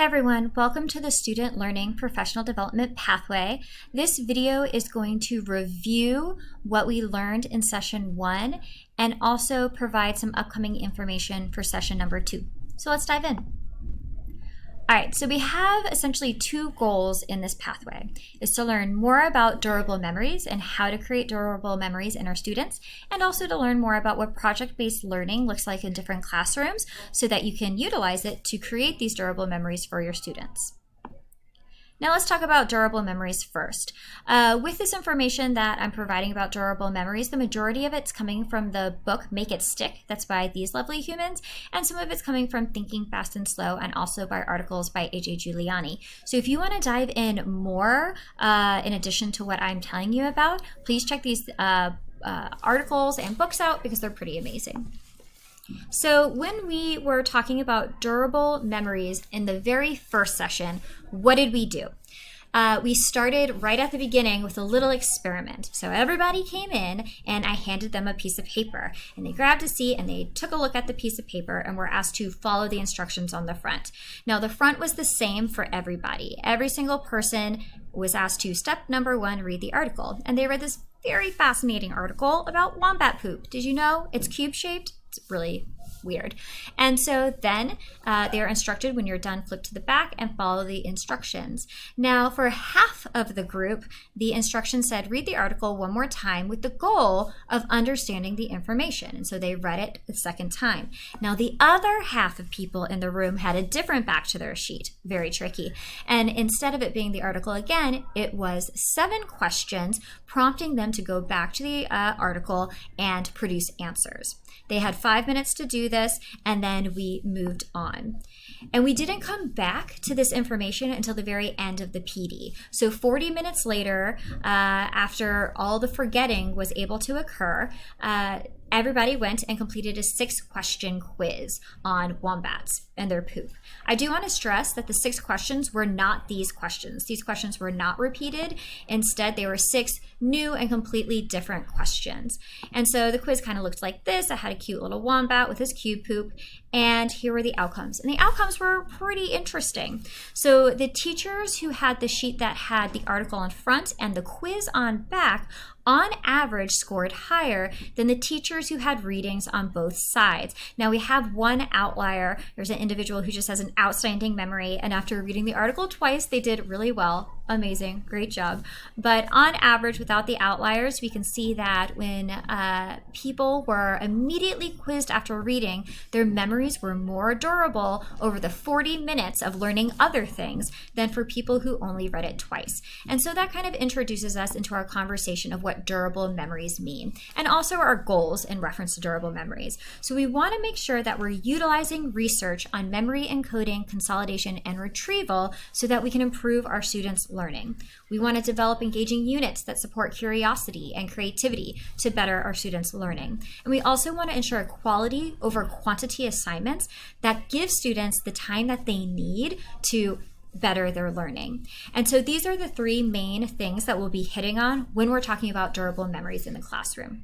Hey everyone, welcome to the Student Learning Professional Development Pathway. This video is going to review what we learned in session 1 and also provide some upcoming information for session number 2. So let's dive in. All right, so we have essentially two goals in this pathway, is to learn more about durable memories and how to create durable memories in our students, and also to learn more about what project-based learning looks like in different classrooms so that you can utilize it to create these durable memories for your students. Now let's talk about durable memories first. With this information that I'm providing about durable memories, the majority of it's coming from the book Make It Stick, that's by these lovely humans, and some of it's coming from Thinking Fast and Slow and also by articles by A.J. Giuliani. So if you want to dive in more in addition to what I'm telling you about, please check these articles and books out because they're pretty amazing. So when we were talking about durable memories in the very first session, what did we do? We started right at the beginning with a little experiment. So everybody came in and I handed them a piece of paper and they grabbed a seat and they took a look at the piece of paper and were asked to follow the instructions on the front. Now the front was the same for everybody. Every single person was asked to step number 1, read the article. And they read this very fascinating article about wombat poop. Did you know it's cube shaped? It's really weird. And so then they are instructed when you're done, flip to the back and follow the instructions. Now for half of the group, the instructions said read the article one more time with the goal of understanding the information. And so they read it the second time. Now the other half of people in the room had a different back to their sheet. Very tricky. And instead of it being the article again, it was 7 questions prompting them to go back to the article and produce answers. They had 5 minutes to do this, and then we moved on. And we didn't come back to this information until the very end of the PD. So 40 minutes later, after all the forgetting was able to occur, everybody went and completed a 6-question quiz on wombats and their poop. I do want to stress that the 6 questions were not these questions. These questions were not repeated. Instead, they were 6 new and completely different questions. And so the quiz kind of looked like this. I had a cute little wombat with his cube poop, and here were the outcomes. And the outcomes were pretty interesting. So the teachers who had the sheet that had the article on front and the quiz on back on average scored higher than the teachers who had readings on both sides. Now we have one outlier. There's an individual who just has an outstanding memory, and after reading the article twice, they did really well. Amazing, great job. But on average, without the outliers, we can see that when people were immediately quizzed after reading, their memories were more durable over the 40 minutes of learning other things than for people who only read it twice. And so that kind of introduces us into our conversation of what durable memories mean, and also our goals in reference to durable memories. So we want to make sure that we're utilizing research on memory encoding, consolidation, and retrieval so that we can improve our students' learning. We want to develop engaging units that support curiosity and creativity to better our students' learning. And we also want to ensure quality over quantity assignments that give students the time that they need to better their learning. And so these are the 3 main things that we'll be hitting on when we're talking about durable memories in the classroom.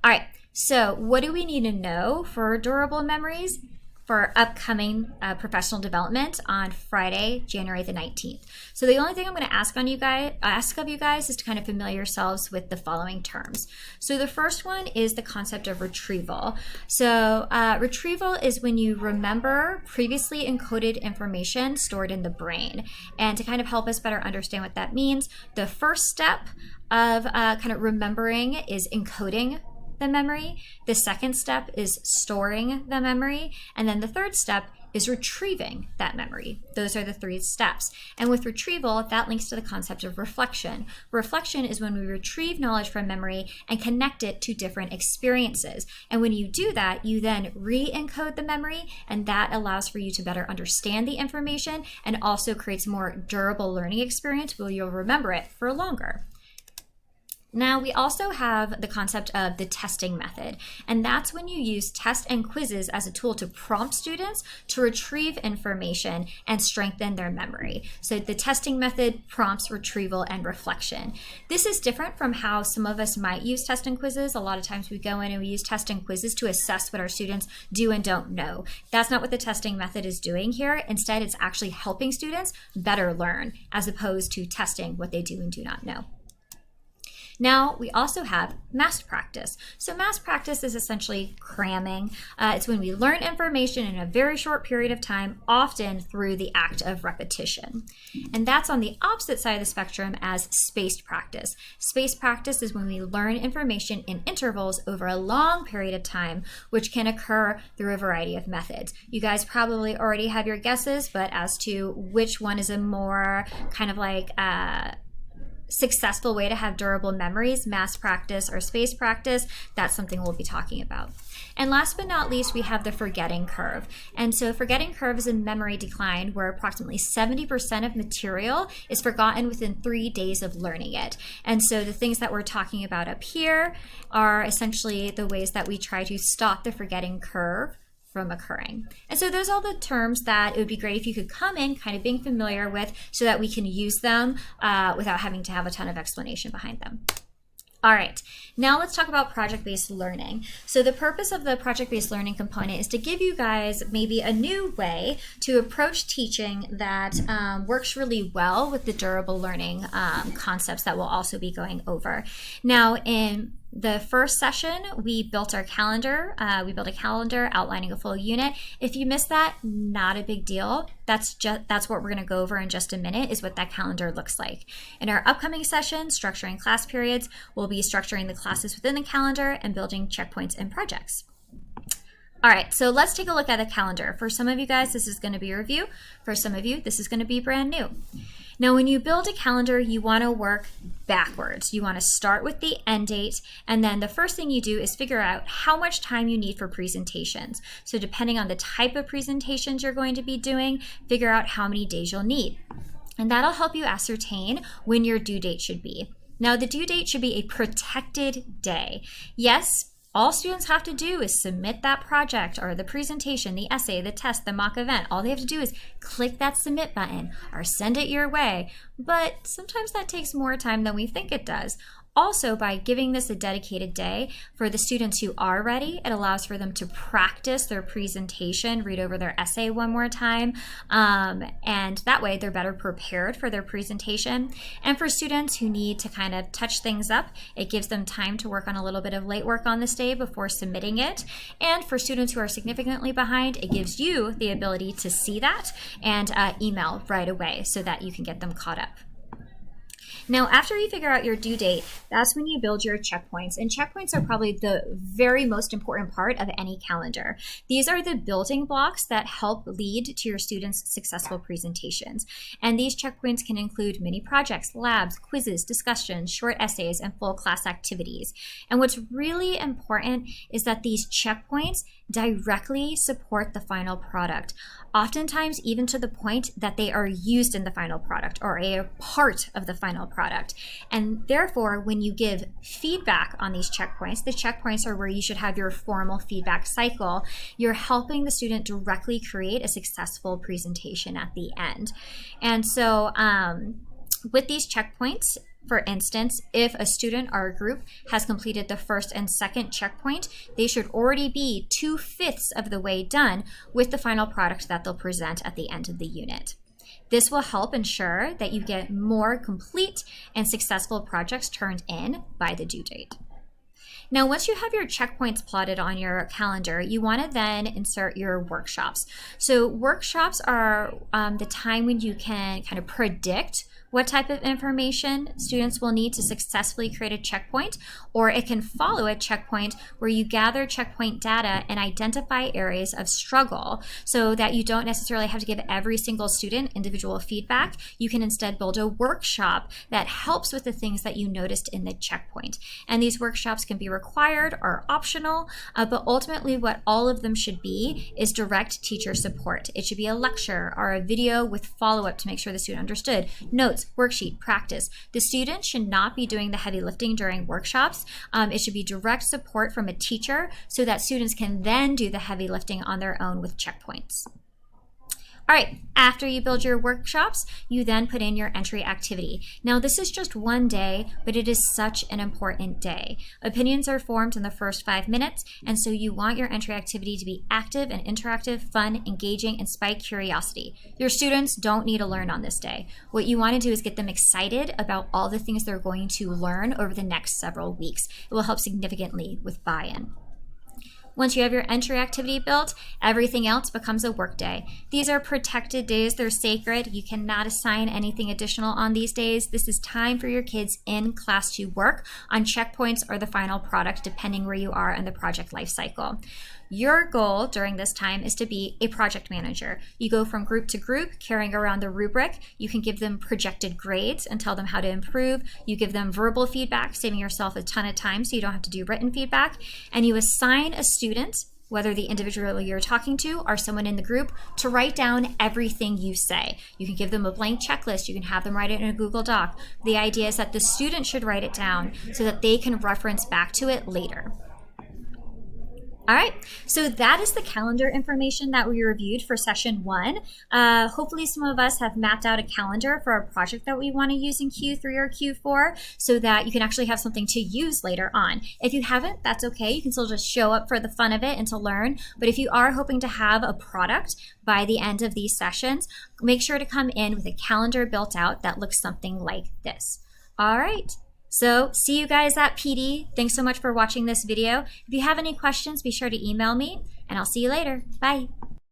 All right, so what do we need to know for durable memories for upcoming professional development on Friday, January the 19th. So the only thing I'm going to ask of you guys is to kind of familiar yourselves with the following terms. So the first one is the concept of retrieval. So retrieval is when you remember previously encoded information stored in the brain. And to kind of help us better understand what that means, the first step of kind of remembering is encoding the memory. The second step is storing the memory. And then the third step is retrieving that memory. Those are the 3 steps. And with retrieval, that links to the concept of reflection. Reflection is when we retrieve knowledge from memory and connect it to different experiences. And when you do that, you then re-encode the memory, and that allows for you to better understand the information and also creates a more durable learning experience where you'll remember it for longer. Now, we also have the concept of the testing method, and that's when you use tests and quizzes as a tool to prompt students to retrieve information and strengthen their memory. So the testing method prompts retrieval and reflection. This is different from how some of us might use tests and quizzes. A lot of times we go in and we use tests and quizzes to assess what our students do and don't know. That's not what the testing method is doing here. Instead, it's actually helping students better learn as opposed to testing what they do and do not know. Now, we also have mass practice. So mass practice is essentially cramming. It's when we learn information in a very short period of time, often through the act of repetition. And that's on the opposite side of the spectrum as spaced practice. Spaced practice is when we learn information in intervals over a long period of time, which can occur through a variety of methods. You guys probably already have your guesses, but as to which one is a more kind of like successful way to have durable memories, mass practice or spaced practice, that's something we'll be talking about. And last but not least, we have the forgetting curve. And so forgetting curve is a memory decline where approximately 70% of material is forgotten within 3 days of learning it. And so the things that we're talking about up here are essentially the ways that we try to stop the forgetting curve from occurring. And so those are all the terms that it would be great if you could come in kind of being familiar with so that we can use them without having to have a ton of explanation behind them. All right, now let's talk about project-based learning. So the purpose of the project-based learning component is to give you guys maybe a new way to approach teaching that works really well with the durable learning concepts that we'll also be going over. Now, in the first session, we built our calendar. We built a calendar outlining a full unit. If you missed that, not a big deal. That's what we're going to go over in just a minute, is what that calendar looks like. In our upcoming session, structuring class periods, we'll be structuring the classes within the calendar and building checkpoints and projects. All right, so let's take a look at the calendar. For some of you guys, this is going to be a review. For some of you, this is going to be brand new. Now, when you build a calendar, you want to work backwards. You want to start with the end date, and then the first thing you do is figure out how much time you need for presentations. So depending on the type of presentations you're going to be doing, figure out how many days you'll need. And that'll help you ascertain when your due date should be. Now, the due date should be a protected day. Yes, all students have to do is submit that project or the presentation, the essay, the test, the mock event. All they have to do is click that submit button or send it your way. But sometimes that takes more time than we think it does. Also, by giving this a dedicated day for the students who are ready, it allows for them to practice their presentation, read over their essay one more time, and that way they're better prepared for their presentation. And for students who need to kind of touch things up, it gives them time to work on a little bit of late work on this day before submitting it. And for students who are significantly behind, it gives you the ability to see that and email right away so that you can get them caught up. Now, after you figure out your due date, that's when you build your checkpoints. And checkpoints are probably the very most important part of any calendar. These are the building blocks that help lead to your students' successful presentations. And these checkpoints can include mini projects, labs, quizzes, discussions, short essays, and full class activities. And what's really important is that these checkpoints directly support the final product, oftentimes even to the point that they are used in the final product or a part of the final product. And therefore, when you give feedback on these checkpoints, the checkpoints are where you should have your formal feedback cycle. You're helping the student directly create a successful presentation at the end. And so with these checkpoints, for instance, if a student or a group has completed the first and second checkpoint, they should already be 2/5 of the way done with the final product that they'll present at the end of the unit. This will help ensure that you get more complete and successful projects turned in by the due date. Now, once you have your checkpoints plotted on your calendar, you want to then insert your workshops. So workshops are the time when you can kind of predict what type of information students will need to successfully create a checkpoint, or it can follow a checkpoint where you gather checkpoint data and identify areas of struggle so that you don't necessarily have to give every single student individual feedback. You can instead build a workshop that helps with the things that you noticed in the checkpoint. And these workshops can be recorded required or optional, but ultimately what all of them should be is direct teacher support. It should be a lecture or a video with follow-up to make sure the student understood, notes, worksheet, practice. The student should not be doing the heavy lifting during workshops. It should be direct support from a teacher so that students can then do the heavy lifting on their own with checkpoints. All right, after you build your workshops, you then put in your entry activity. Now, this is just one day, but it is such an important day. Opinions are formed in the first 5 minutes, and so you want your entry activity to be active and interactive, fun, engaging, and spike curiosity. Your students don't need to learn on this day. What you want to do is get them excited about all the things they're going to learn over the next several weeks. It will help significantly with buy-in. Once you have your entry activity built, everything else becomes a work day. These are protected days. They're sacred. You cannot assign anything additional on these days. This is time for your kids in class to work on checkpoints or the final product, depending where you are in the project life cycle. Your goal during this time is to be a project manager. You go from group to group, carrying around the rubric. You can give them projected grades and tell them how to improve. You give them verbal feedback, saving yourself a ton of time so you don't have to do written feedback. And you assign a student, whether the individual you're talking to or someone in the group, to write down everything you say. You can give them a blank checklist. You can have them write it in a Google Doc. The idea is that the student should write it down so that they can reference back to it later. All right, so that is the calendar information that we reviewed for session 1. Hopefully some of us have mapped out a calendar for a project that we want to use in Q3 or Q4 so that you can actually have something to use later on. If you haven't, that's okay. You can still just show up for the fun of it and to learn. But if you are hoping to have a product by the end of these sessions, make sure to come in with a calendar built out that looks something like this. All right. So see you guys at PD. Thanks so much for watching this video. If you have any questions, be sure to email me, and I'll see you later. Bye.